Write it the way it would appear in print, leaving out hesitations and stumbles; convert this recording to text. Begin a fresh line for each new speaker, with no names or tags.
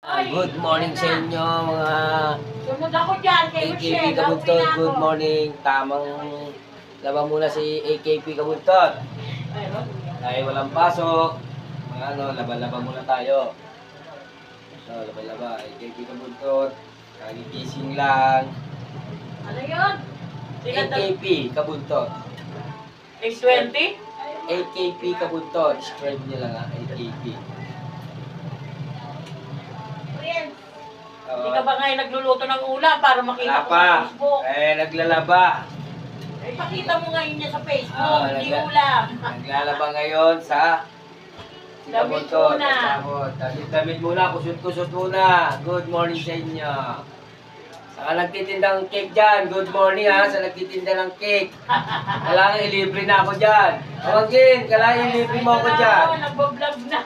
Good morning sa inyo mga
Sunod ako dyan kay
AKP
Michelle.
Kabuntot. Good morning. Tamang labang muna si AKP Kabuntot. Dahil walang pasok. Mga laban-laban muna tayo. So, laban-laban. AKP Kabuntot. Kagigising lang.
Ano yun?
AKP Kabuntot.
X20?
AKP Kabuntot. Subscribe nyo lang ha. AKP.
Hindi ka ba ngayon nagluluto ng ulam para makita
Wala
ko
pa.
sa Facebook?
Naglalaba.
Pakita mo ngayon niya sa Facebook,
Ah,
hindi ulam.
Naglalaba ngayon sa
Damit
Kabuntot.
muna.
Damit muna, kusot-kusot muna. Good morning sa inyo. Saka nagtitindang cake dyan. Good morning ha, sa nagtitinda ng cake. Kailangan ilibre na ako dyan. Tawagin, kailangan ilibre mo ako dyan.
Nagbablog na.